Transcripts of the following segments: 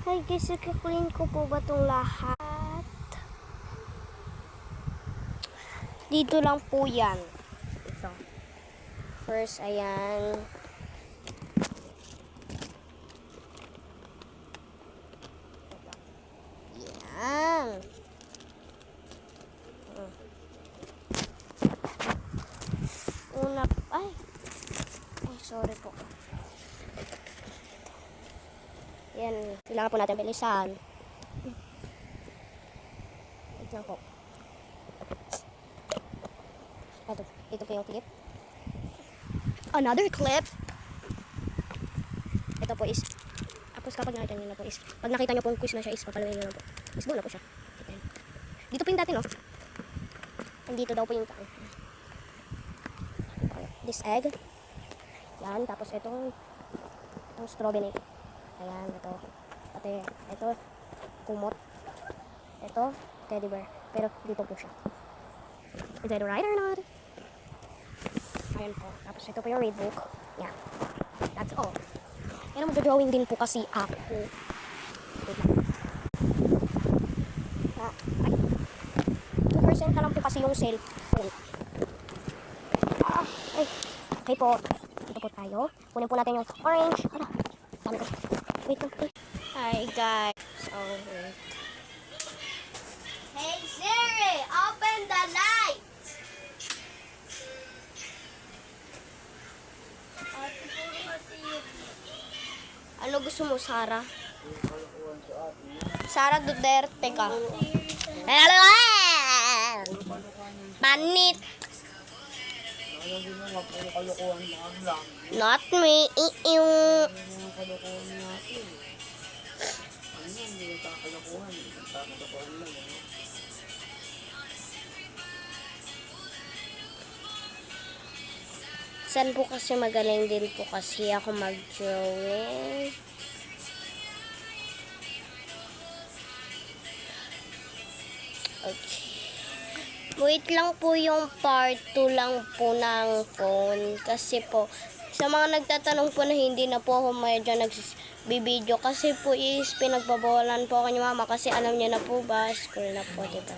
Hi guys, i-clean ko po ba itong lahat? Dito lang po yan. Ito. First, ayan. Yan. Una, ay, sorry po. Yan, kailangan po natin bilisan. Ito lang po. Ito po yung clip. Another clip. Ito po is, tapos kapag nakita nyo na po is, pag nakita nyo pong quiz na siya is, papaluin nyo na po. Is buo na po siya. Dito po yung dati, no? Andito daw po yung tang. This egg. Yan, tapos itong strawberry. Ayan, ito. Pati, ito, kumot. Ito, teddy bear. Pero dito po siya. Is that right or not? Ayan po. Tapos ito po yung read book. Yan. That's all. Pero mag-drawing din po kasi ako. Wait lang. Ay. 2% na lang po kasi yung cellphone. Ay. Okay po. Dito po tayo. Kunin po natin yung orange. Hala. Dami ko. Wait lang. Hi guys. Oh, wait. Hey Siri, open the light. Ano gusto mo, Sarah? Sarah Duterte ka. Hello! Panit! Not me. Saan po kasi magaling din po kasi ako mag-drawing. Okay. Wait lang po yung part 2 lang po ng phone. Kasi po, sa mga nagtatanong po na hindi na po ako medyo nagbibideo. Kasi po is pinagbabawalan po ako ni mama. Kasi alam niya na po ba, school na po, diba?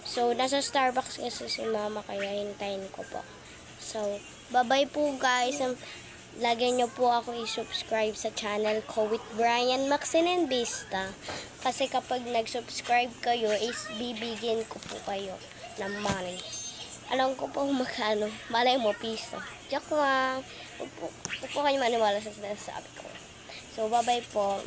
So, nasa Starbucks kasi si mama kaya hintayin ko po. So, bye-bye po guys. Lagyan nyo po ako i-subscribe sa channel ko with Brian Maxinen Vista. Kasi kapag nag-subscribe kayo, is bibigyan ko po kayo ng money. Alam ko po magkano. Malay mo, piso. Joke lang. Huwag po kayo maniwala sa sinasabi ko. So, bye-bye po.